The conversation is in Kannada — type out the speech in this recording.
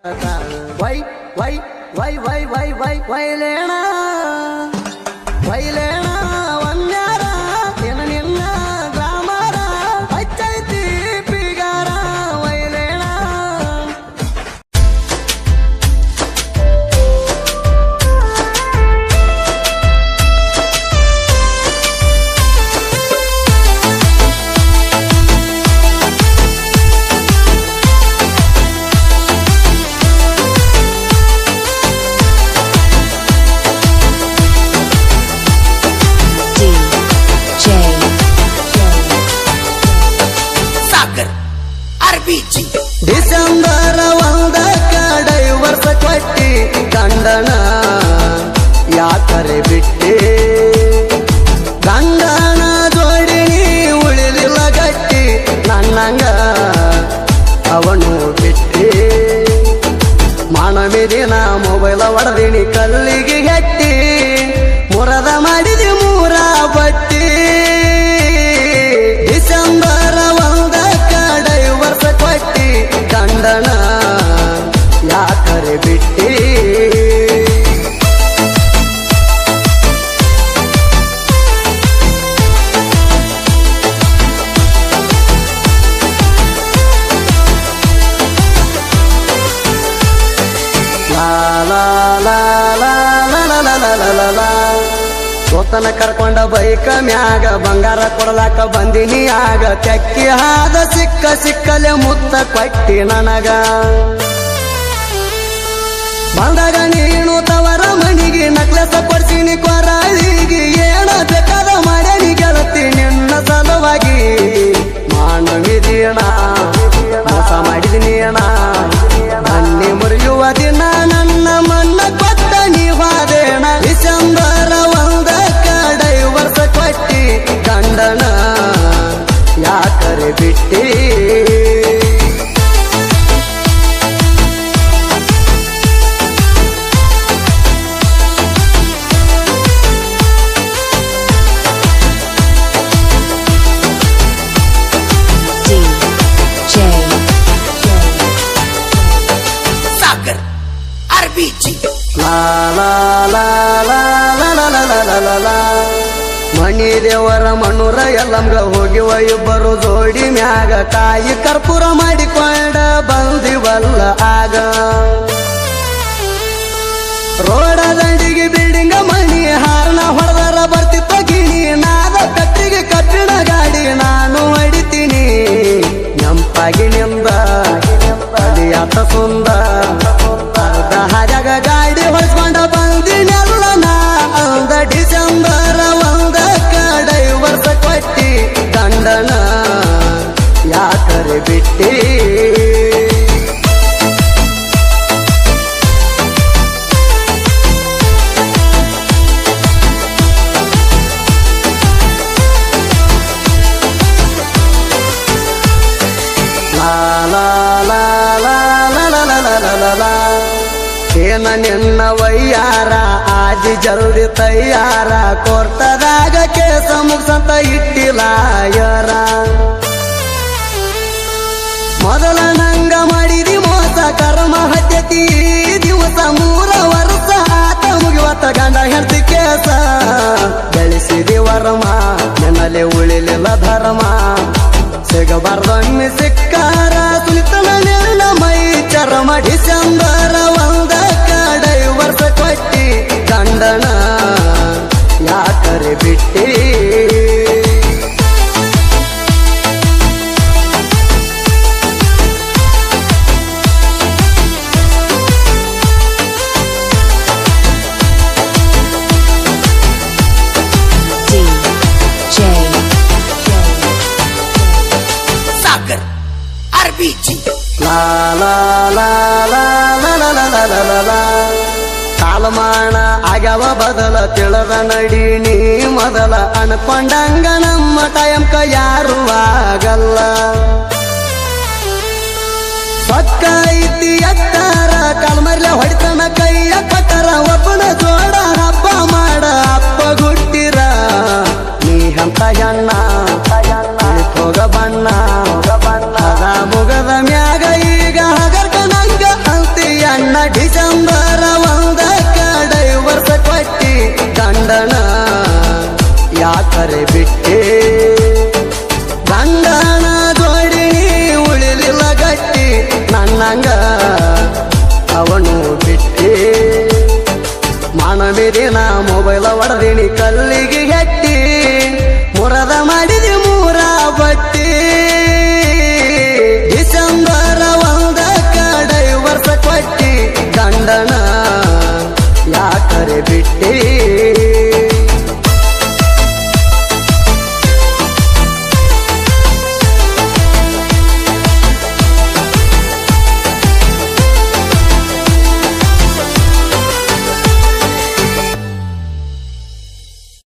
ವೈ ವೈ ವೈ ವೈ ವೈ ವೈ ವೈಲೇಣ ವೈಲೇಣ ವನ್ಯಾರ ಏನ ನಿನ್ನ ಗ್ರಾಮರ ಹಚ್ಚೈತಿ ಪಿಗಾರ ವೈಲೇಣ ಡಿಸೆಂಬರ್ ಒಂದಕ್ಕ ಡೈವರ್ಸ್ ಕೊಟ್ಟಿ ಗಂಡನ ಯಾಕರೆ ಬಿಟ್ಟಿ ಗಂಡನ ಜೋಡಿ ನೀ ಉಳಿಲಿಲ್ಲ ಗಟ್ಟಿ ನನ್ನಂಗ ಅವನು ಬಿಟ್ಟಿ ಮಾನವಿದಿನ ಮೊಬೈಲ್ ಹೊಡೆದಿನಿ ಕಲ್ಲಿಗೆ ಹೆಟ್ಟಿ ಮುರದ ಮಾಡಿದಿ ಮೂರ ಬಟ್ಟಿ ಡಿಸೆಂಬರ್ ಒಂದಕ್ಕ ಡೈವರ್ಸ್ ಕೊಟ್ಟಿ ಗಂಡನ ಯಾಕರೆ ಬಿಟ್ಟಿ ಸೋತನ ಕರ್ಕೊಂಡ ಬೈಕ ಮ್ಯಾಗ ಬಂಗಾರ ಕೊಡಲಾಕ ಬಂದಿನಿ ಆಗ ತೆಕ್ಕಿ ಹಾದ ಸಿಕ್ಕ ಸಿಕ್ಕಲೆ ಮುತ್ತ ಕೊಟ್ಟಿ ನನಗ ಬಂದಾಗ ನೀನು ತವರ ಮನಿಗೆ ನಕ್ಲೆಸ ಕೊಡ್ತೀನಿ ಕೊರಳಿಗೆ ಏನ ಬೇಕಾದ ಮಾಡೇನಿ ಗೆಳತಿ ನಿನ್ನ ಸಲುವಾಗಿ ಮಾನವಿದೀಣ ಮೋಸ ಮಾಡಿದಿನಿ ಅಣ್ಣ ಬನ್ನಿ ಮುರಿಯುವ ದಿನ ನನ್ನ ಮನ್ನ ಕೊಟ್ಟ ನೀವಾದೇಣ ಡಿಸೆಂಬರ್ ಒಂದಕ್ಕ ಡೈವರ್ಸ್ ಕೊಟ್ಟಿ ಗಂಡನ ಯಾಕರೆ ಬಿಟ್ಟಿ ಮಣಿ ದೇವರ ಮಣ್ಣೂರ ಎಲ್ಲಂಗ ಹೋಗಿವ ಇಬ್ಬರು ಜೋಡಿ ಮ್ಯಾಗ ಕಾಯಿ ಕರ್ಪೂರ ಮಾಡಿಕೊಂಡ ಬಂದಿವಲ್ಲ ಆಗ ರೋಡ ದಂಡಿಗೆ ಬಿಲ್ಡಿಂಗ ಮಣಿ ಹಾರ್ನ ಹೊಡೆದರ ಬರ್ತಿತ್ತ ಗಿಣಿ ನಾದ ಕಟ್ಟಿಗೆ ಕಬ್ಬಿಣ ಗಾಡಿ ನಾನು ಹೊಡಿತೀನಿ ನೆಂಪಾಗಿ ನಿಂದ ಅದಿಯಾತ ಸುಂದ ಅರ್ಧ ಹಾಜಾಗ ಗಾಡಿ ಹೊಡ್ಸ್ಕೊಂಡ ಬಂದಿನೆಲ್ಲ ನಾ ಅಂದ ಡಿಸೆಂಬರ್ ಒಂದಕ್ಕ ಡೈವರ್ಸ್ ಕೊಟ್ಟಿ ಗಂಡನ ಯಾಕರೆ ಬಿಟ್ಟಿ ಏನ ನಿನ್ನ ವಯ್ಯಾರ ಆಜಿ ಜಲ್ದಿ ತಯ್ಯಾರ ಕೋರ್ತದಾಗ ಕೇಸ ಮುಗ್ಸಂತ ಇಟ್ಟಿಲಾಯರ ಮೊದಲ ನಂಗ ಮಾಡಿದಿ ಮೋಸ ಕರ್ಮ ಹತ್ಯತಿ ದಿವಸ 3 ವರ್ಷ ಆತ ಮುಗಿವತ್ತ ಗಂಡ ಹೆಂಡತಿ ಕೇಸ ಬೆಳೆಸಿದಿ ವರ್ಮ ನನ್ನಲ್ಲಿ ಉಳಿಲಿಲ್ಲ ಧರ್ಮ ಸಿಗಬಾರ್ದೊಮ್ಮೆ ಸಿಕ್ಕಾರ ಸುಲಿತನ ನಿನ್ನ ಮೈ ಚರ್ಮ ಡಿಸೆಂಬರ್ ಒಂದಕ್ಕ ಡೈವರ್ಸ್ ಕೊಟ್ಟಿ ಗಂಡನ ಯಾಕರೆ ಬಿಟ್ಟಿ ಕಾಲಮಾನ ಆಗ್ಯಾವ ಬದಲ ತಿಳದ ನಡಿ ನೀ ಮೊದಲ ಅನ್ಕೊಂಡಂಗ ನಮ್ಮ ಟೈಮ್ಕ ಯಾರು ಆಗಲ್ಲ ಪಕ್ಕ ಐತಿ ಎತ್ತಾರ ಕಾಲ್ಮರ್ಲೆ ಹೊಡಿತನ ಕೈಯ ಕಟ್ಟರ ಒಬ್ಬನ ಜೋಡ ಹಬ್ಬ ಮಾಡ ಅಪ್ಪ ಗುಟ್ಟಿರ ನೀ ಹಂತ ಹೆಣ್ಣ ಹೋಗ ಬಣ್ಣ ಮುಗದ ಮ್ಯಾಗ ಈಗ ಹಗರ್ಕ ನಂಗ ಅಂತೀಯ ಒಡದಿನಿ ಕಲ್ಲಿಗೆ ಹೆಟ್ಟಿ ಮುರದ ಮಾಡಿದಿ ಮೂರ ಬಟ್ಟಿ ಡಿಸೆಂಬರ್ 1ಕ್ಕ ಡೈವರ್ಸ ಕೊಟ್ಟಿ ಗಂಡನ ಯಾಕರೆ ಬಿಟ್ಟಿ